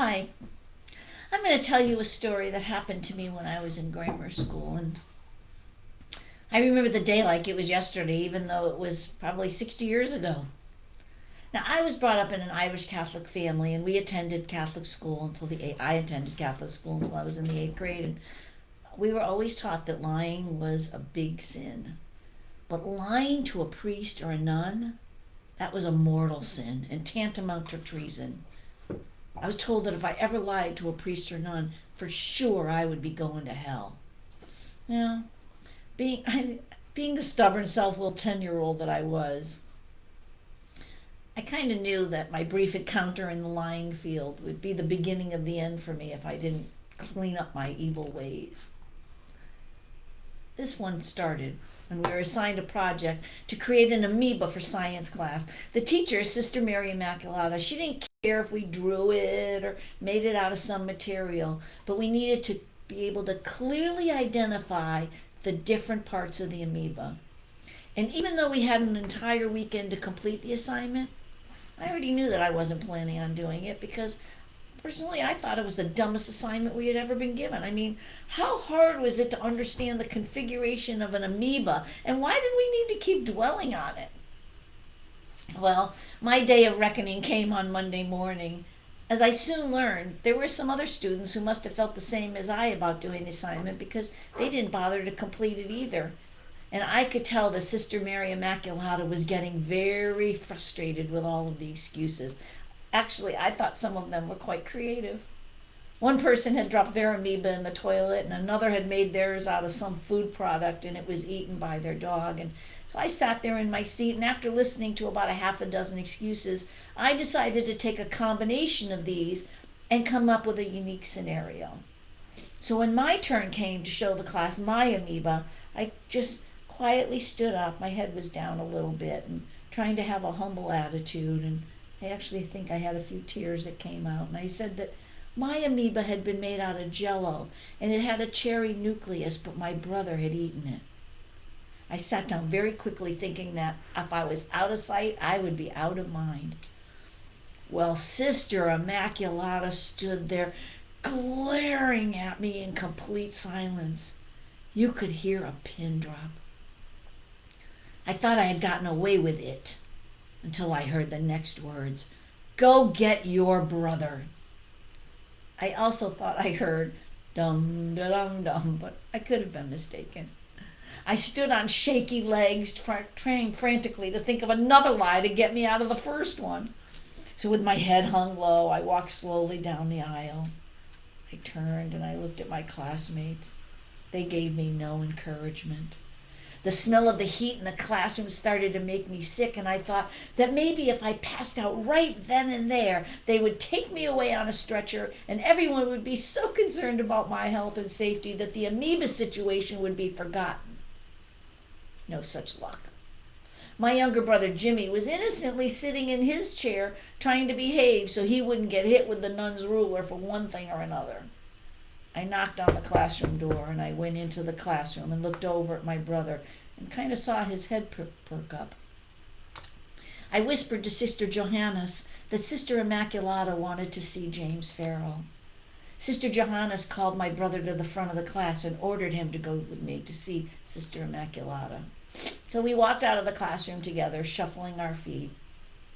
Hi, I'm going to tell you a story that happened to me when I was in grammar school. And I remember the day like it was yesterday, even though it was probably 60 years ago. Now, I was brought up in an Irish Catholic family, and we attended Catholic school until I attended Catholic school until I was in the eighth grade. And we were always taught that lying was a big sin. But lying to a priest or a nun, that was a mortal sin and tantamount to treason. I was told that if I ever lied to a priest or nun, for sure I would be going to hell. Yeah, being being the stubborn, self-willed 10-year-old that I was, I kind of knew that my brief encounter in the lying field would be the beginning of the end for me if I didn't clean up my evil ways. This one started when we were assigned a project to create an amoeba for science class. The teacher, Sister Mary Immaculata, she didn't care if we drew it or made it out of some material, but we needed to be able to clearly identify the different parts of the amoeba. And even though we had an entire weekend to complete the assignment, I already knew that I wasn't planning on doing it because personally, I thought it was the dumbest assignment we had ever been given. I mean, how hard was it to understand the configuration of an amoeba, and why did we need to keep dwelling on it? Well, my day of reckoning came on Monday morning. As I soon learned, there were some other students who must have felt the same as I about doing the assignment because they didn't bother to complete it either. And I could tell that Sister Mary Immaculata was getting very frustrated with all of the excuses. Actually, I thought some of them were quite creative. One person had dropped their amoeba in the toilet, and another had made theirs out of some food product, and it was eaten by their dog. And so I sat there in my seat, and after listening to about a half a dozen excuses, I decided to take a combination of these and come up with a unique scenario. So when my turn came to show the class my amoeba, I just quietly stood up. My head was down a little bit and trying to have a humble attitude, and I actually think I had a few tears that came out. And I said that my amoeba had been made out of jello and it had a cherry nucleus, but my brother had eaten it. I sat down very quickly thinking that if I was out of sight, I would be out of mind. Well, Sister Immaculata stood there glaring at me in complete silence. You could hear a pin drop. I thought I had gotten away with it until I heard the next words. Go get your brother. I also thought I heard dum da dum dum, but I could have been mistaken. I stood on shaky legs, trying frantically to think of another lie to get me out of the first one. So with my head hung low, I walked slowly down the aisle. I turned and I looked at my classmates. They gave me no encouragement. The smell of the heat in the classroom started to make me sick, and I thought that maybe if I passed out right then and there, they would take me away on a stretcher, and everyone would be so concerned about my health and safety that the amoeba situation would be forgotten. No such luck. My younger brother Jimmy was innocently sitting in his chair trying to behave so he wouldn't get hit with the nun's ruler for one thing or another. I knocked on the classroom door and I went into the classroom and looked over at my brother and kind of saw his head perk up. I whispered to Sister Johannes that Sister Immaculata wanted to see James Farrell. Sister Johannes called my brother to the front of the class and ordered him to go with me to see Sister Immaculata. So we walked out of the classroom together, shuffling our feet.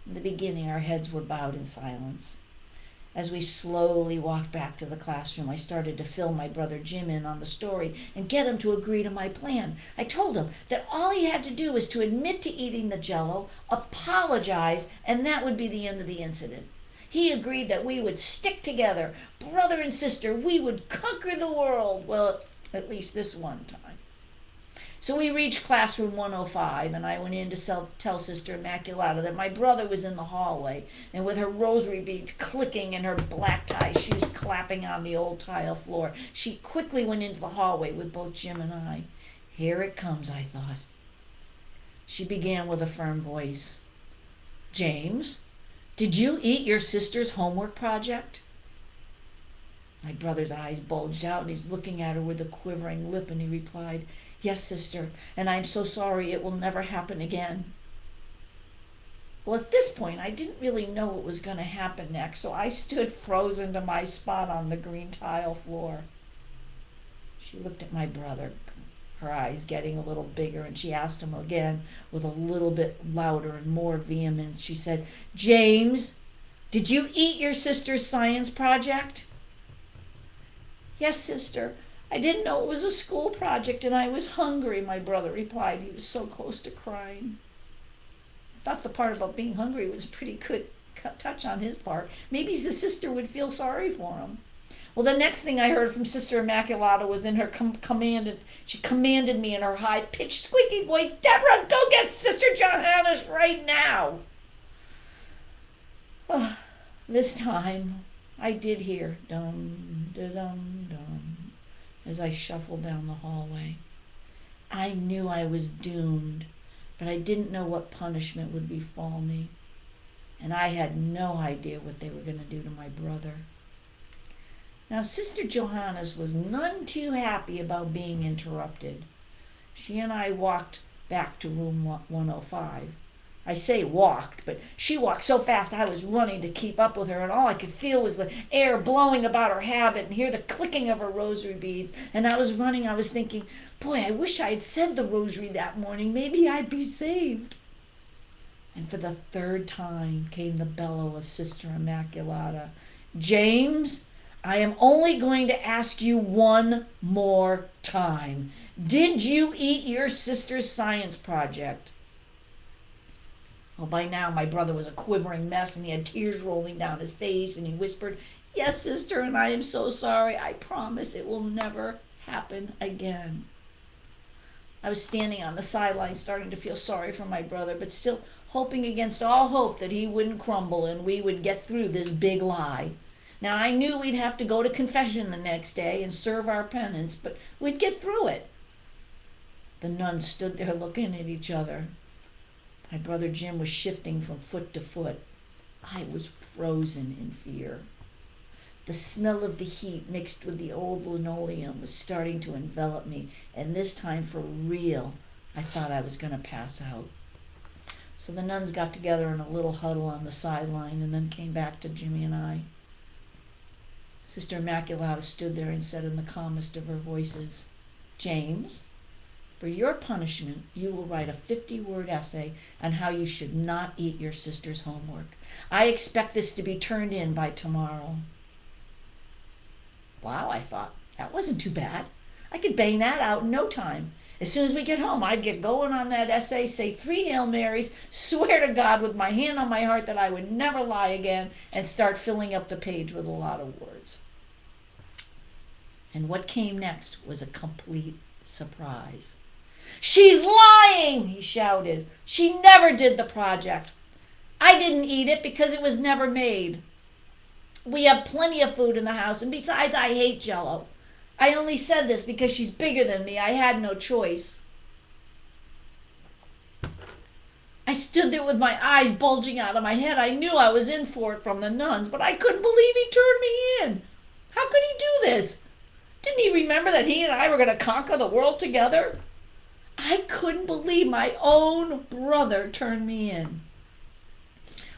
In the beginning, our heads were bowed in silence. As we slowly walked back to the classroom, I started to fill my brother Jim in on the story and get him to agree to my plan. I told him that all he had to do was to admit to eating the jello, apologize, and that would be the end of the incident. He agreed that we would stick together, brother and sister. We would conquer the world. Well, at least this one time. So we reached classroom 105, and I went in to tell Sister Immaculata that my brother was in the hallway, and with her rosary beads clicking and her black tie shoes clapping on the old tile floor, she quickly went into the hallway with both Jim and I. Here it comes, I thought. She began with a firm voice. James, did you eat your sister's homework project? My brother's eyes bulged out, and he's looking at her with a quivering lip, and he replied, Yes, sister, and I'm so sorry it will never happen again. Well, at this point, I didn't really know what was going to happen next, so I stood frozen to my spot on the green tile floor. She looked at my brother, her eyes getting a little bigger, and she asked him again with a little bit louder and more vehemence. She said, "James, did you eat your sister's science project?" "Yes, sister. I didn't know it was a school project and I was hungry," my brother replied. He was so close to crying. I thought the part about being hungry was a pretty good touch on his part. Maybe the sister would feel sorry for him. Well, the next thing I heard from Sister Immaculata was in her she commanded me in her high-pitched, squeaky voice, "Deborah, go get Sister Johannes right now." This time, I did hear dum-da-dum-dum as I shuffled down the hallway. I knew I was doomed, but I didn't know what punishment would befall me, and I had no idea what they were going to do to my brother. Now, Sister Johannes was none too happy about being interrupted. She and I walked back to room 105. I say walked, but she walked so fast I was running to keep up with her, and all I could feel was the air blowing about her habit and hear the clicking of her rosary beads. And I was running, I was thinking, boy, I wish I had said the rosary that morning. Maybe I'd be saved. And for the third time came the bellow of Sister Immaculata. "James, I am only going to ask you one more time. Did you eat your sister's science project?" Well, by now my brother was a quivering mess, and he had tears rolling down his face, and he whispered, "Yes, sister, and I am so sorry. I promise it will never happen again." I was standing on the sidelines starting to feel sorry for my brother, but still hoping against all hope that he wouldn't crumble and we would get through this big lie. Now, I knew we'd have to go to confession the next day and serve our penance, but we'd get through it. The nuns stood there looking at each other. My brother Jim was shifting from foot to foot. I was frozen in fear. The smell of the heat mixed with the old linoleum was starting to envelop me, and this time for real, I thought I was going to pass out. So the nuns got together in a little huddle on the sideline and then came back to Jimmy and I. Sister Immaculata stood there and said in the calmest of her voices, "James, for your punishment, you will write a 50-word essay on how you should not eat your sister's homework. I expect this to be turned in by tomorrow." Wow, I thought, that wasn't too bad. I could bang that out in no time. As soon as we get home, I'd get going on that essay, say 3 Hail Marys, swear to God with my hand on my heart that I would never lie again, and start filling up the page with a lot of words. And what came next was a complete surprise. "She's lying!" he shouted. "She never did the project. I didn't eat it because it was never made. We have plenty of food in the house, and besides, I hate Jell-O. I only said this because she's bigger than me. I had no choice." I stood there with my eyes bulging out of my head. I knew I was in for it from the nuns, but I couldn't believe he turned me in. How could he do this? Didn't he remember that he and I were going to conquer the world together? I couldn't believe my own brother turned me in.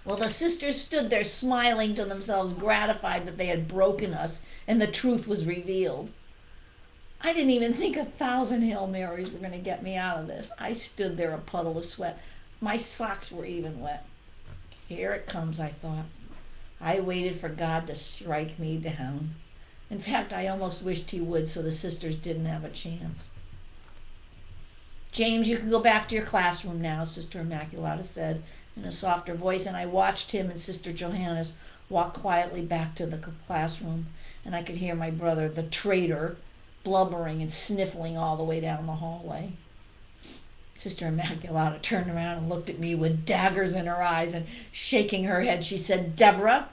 Well, the sisters stood there smiling to themselves, gratified that they had broken us and the truth was revealed. I didn't even think 1,000 Hail Marys were going to get me out of this. I stood there a puddle of sweat. My socks were even wet. Here it comes, I thought. I waited for God to strike me down. In fact, I almost wished he would so the sisters didn't have a chance. "James, you can go back to your classroom now," Sister Immaculata said in a softer voice, and I watched him and Sister Johannes walk quietly back to the classroom, and I could hear my brother, the traitor, blubbering and sniffling all the way down the hallway. Sister Immaculata turned around and looked at me with daggers in her eyes, and shaking her head, she said, "Deborah,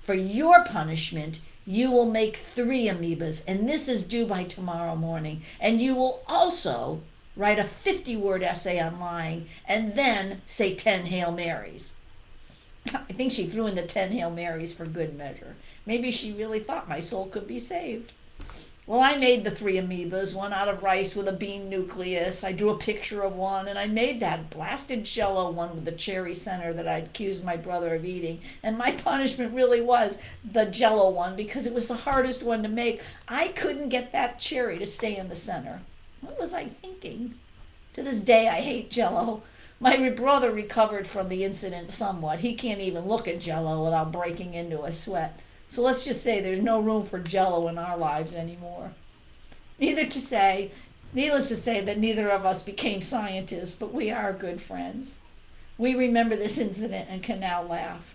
for your punishment, you will make 3 amoebas, and this is due by tomorrow morning, and you will also write a 50-word essay on lying, and then say 10 Hail Marys." I think she threw in the 10 Hail Marys for good measure. Maybe she really thought my soul could be saved. Well, I made the three amoebas, one out of rice with a bean nucleus. I drew a picture of one, and I made that blasted jello one with the cherry center that I'd accused my brother of eating. And my punishment really was the jello one because it was the hardest one to make. I couldn't get that cherry to stay in the center. What was I thinking? To this day, I hate jello. My brother recovered from the incident somewhat. He can't even look at jello without breaking into a sweat. So let's just say there's no room for jello in our lives anymore. Needless to say that neither of us became scientists, but we are good friends. We remember this incident and can now laugh.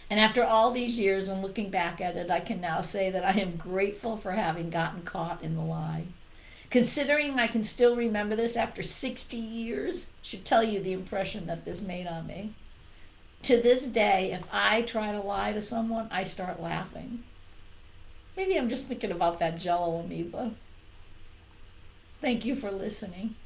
And after all these years and looking back at it, I can now say that I am grateful for having gotten caught in the lie. Considering I can still remember this after 60 years, should tell you the impression that this made on me. To this day, if I try to lie to someone, I start laughing. Maybe I'm just thinking about that jello amoeba. Thank you for listening.